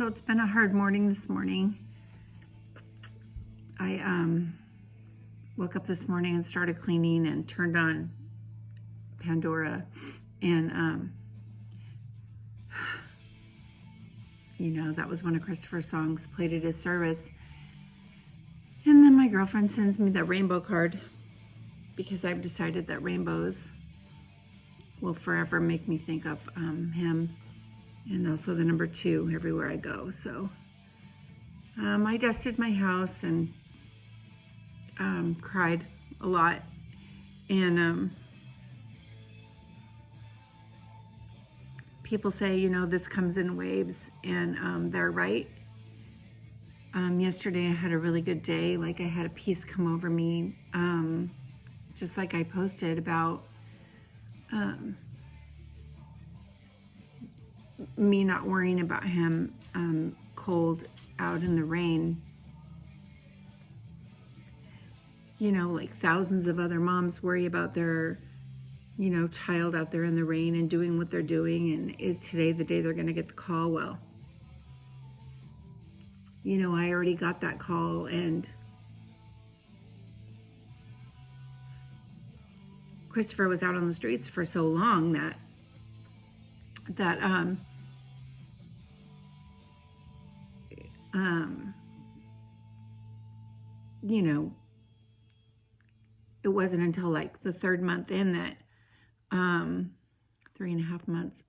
So it's been a hard morning this morning. I woke up this morning and started cleaning and turned on Pandora, and you know, that was one of Christopher's songs played at his service. And then my girlfriend sends me the rainbow card because I've decided that rainbows will forever make me think of him, and also the number 2 everywhere I go. So I dusted my house and cried a lot, and people say, you know, this comes in waves, and they're right. Yesterday I had a really good day. Like, I had a peace come over me, just like I posted about me not worrying about him cold out in the rain. You know, like thousands of other moms worry about their, you know, child out there in the rain and doing what they're doing, and is today the day they're going to get the call? Well, you know, I already got that call, and Christopher was out on the streets for so long that you know, it wasn't until like the 3rd month in that 3.5 months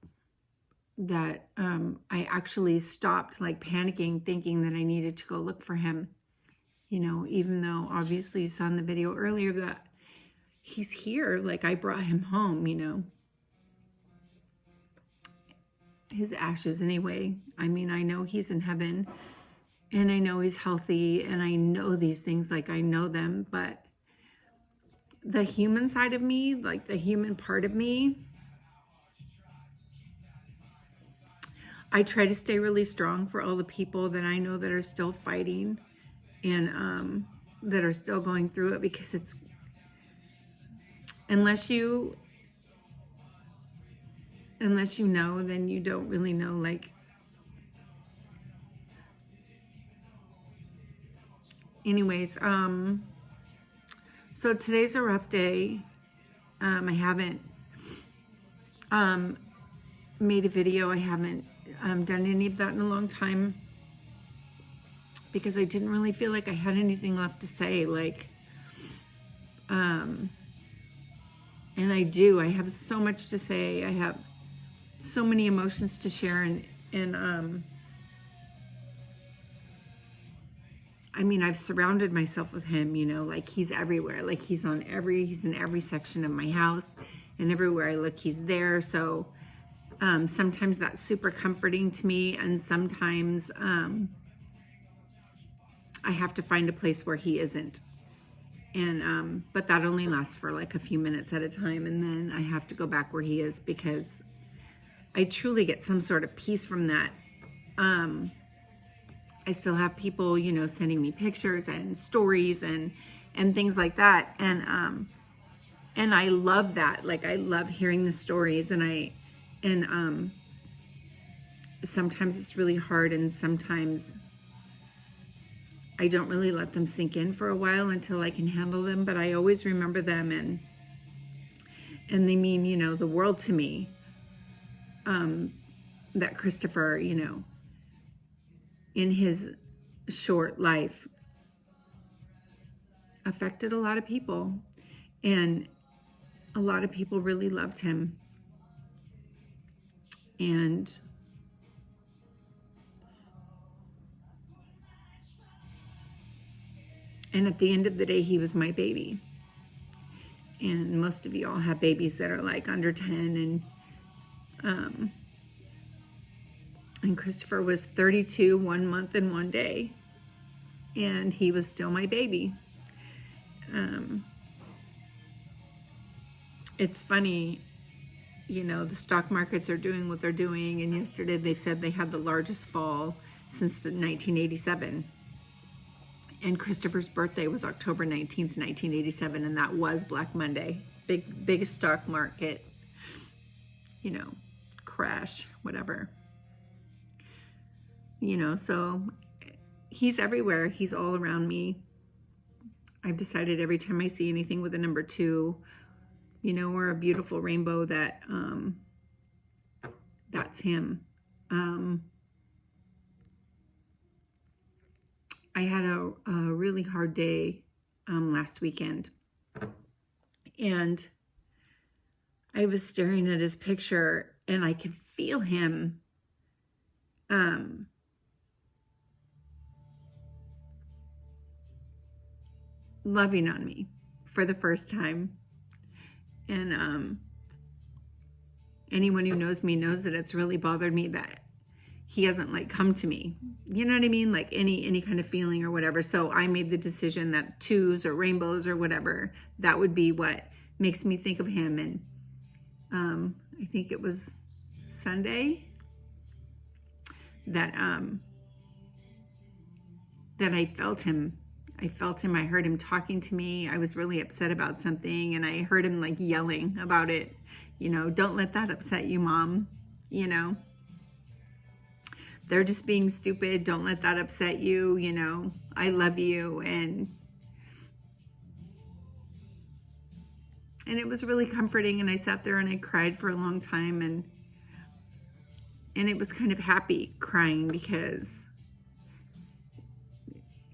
that I actually stopped like panicking, thinking that I needed to go look for him. You know, even though obviously you saw in the video earlier that he's here, like I brought him home, you know, his ashes anyway. I mean, I know he's in heaven, and I know he's healthy, and I know these things, like I know them, but the human side of me, like the human part of me, I try to stay really strong for all the people that I know that are still fighting and that are still going through it, because it's, unless you know, then you don't really know. Like, anyways, so today's a rough day. I haven't made a video. I haven't done any of that in a long time, because I didn't really feel like I had anything left to say. Like, and I have so much to say. I have so many emotions to share, and I mean, I've surrounded myself with him, you know, like he's everywhere. Like he's in every section of my house, and everywhere I look, he's there. So sometimes that's super comforting to me, and sometimes I have to find a place where he isn't. And but that only lasts for like a few minutes at a time, and then I have to go back where he is, because I truly get some sort of peace from that. I still have people, you know, sending me pictures and stories and things like that, and I love that. Like, I love hearing the stories, and sometimes it's really hard, and sometimes I don't really let them sink in for a while until I can handle them, but I always remember them, and they mean, you know, the world to me. That Christopher, you know, in his short life, affected a lot of people, and a lot of people really loved him. And at the end of the day, he was my baby. And most of you all have babies that are like under 10, and Christopher was 32, 1 month and 1 day, and he was still my baby. It's funny, you know, the stock markets are doing what they're doing, and yesterday they said they had the largest fall since 1987. And Christopher's birthday was October 19th, 1987, and that was Black Monday. Biggest stock market, you know, crash, whatever. you know, so he's everywhere. He's all around me. I've decided every time I see anything with a number 2, you know, or a beautiful rainbow, that that's him. I had a really hard day last weekend, and I was staring at his picture, and I could feel him loving on me for the first time. And anyone who knows me knows that it's really bothered me that he hasn't like come to me. You know what I mean? Like any kind of feeling or whatever. So I made the decision that 2s or rainbows or whatever, that would be what makes me think of him. And I think it was Sunday that that I felt him. I heard him talking to me. I was really upset about something, and I heard him like yelling about it. You know, don't let that upset you, Mom. You know, they're just being stupid. Don't let that upset you. You know, I love you. And it was really comforting. And I sat there and I cried for a long time. And it was kind of happy crying because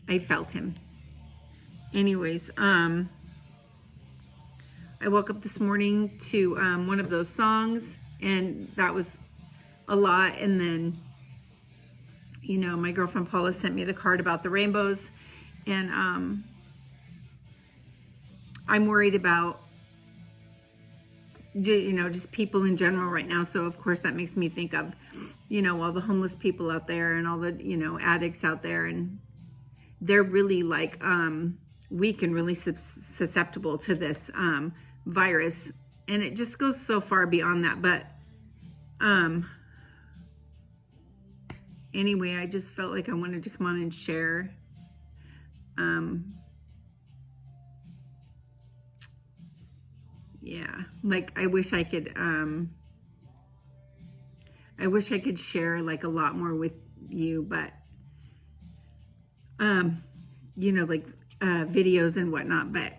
I felt him. Anyways, I woke up this morning to one of those songs, and that was a lot. And then, you know, my girlfriend Paula sent me the card about the rainbows, and I'm worried about, you know, just people in general right now. So of course that makes me think of, you know, all the homeless people out there and all the, you know, addicts out there, and they're really like weak and really susceptible to this virus, and it just goes so far beyond that. But anyway, I just felt like I wanted to come on and share. Yeah, like I wish I could share like a lot more with you, but you know, like videos and whatnot, but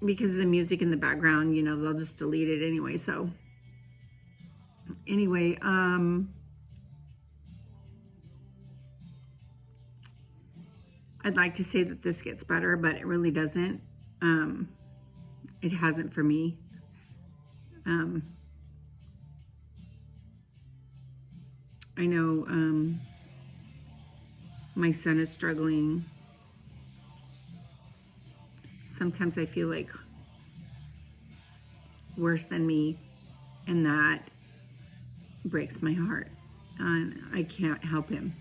because of the music in the background, you know, they'll just delete it anyway. So anyway, I'd like to say that this gets better, but it really doesn't. It hasn't for me. I know my son is struggling. Sometimes I feel like worse than me, and that breaks my heart. And I can't help him,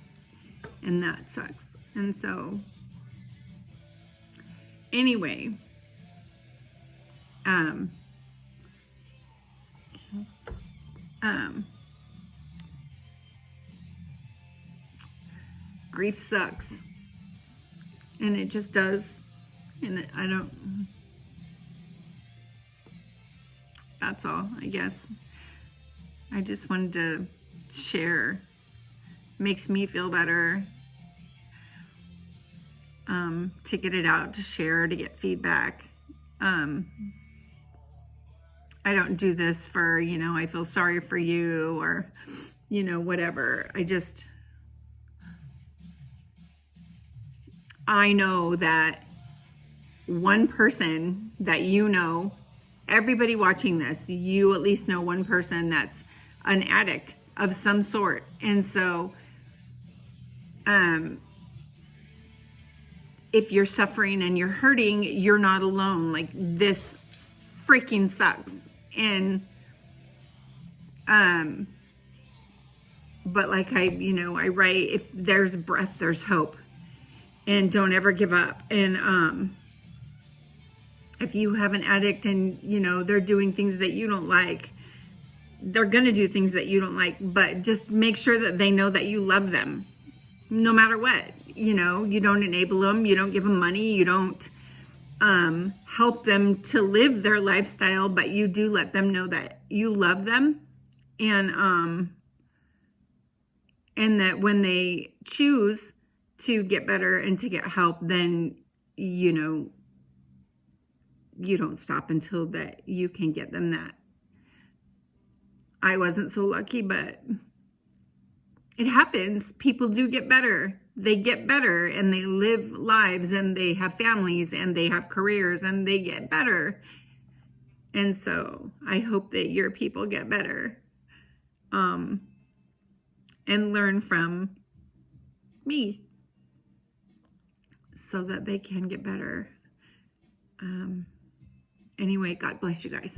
and that sucks. And so anyway, grief sucks, and it just does. And that's all, I guess. I just wanted to share. Makes me feel better to get it out, to share, to get feedback. I don't do this for, you know, I feel sorry for you or, you know, whatever. I know that one person that you know, everybody watching this, you at least know one person that's an addict of some sort. And so, if you're suffering and you're hurting, you're not alone. Like, this freaking sucks. And, but like I write, if there's breath, there's hope, and don't ever give up. And, if you have an addict and, you know, they're doing things that you don't like, they're going to do things that you don't like, but just make sure that they know that you love them no matter what. You know, you don't enable them, you don't give them money, you don't help them to live their lifestyle, but you do let them know that you love them. And And that when they choose to get better and to get help, then, you know, you don't stop until that you can get them that. I wasn't so lucky, but it happens. People do get better. They get better and they live lives and they have families and they have careers and they get better. And so I hope that your people get better, and learn from me so that they can get better. Anyway, God bless you guys.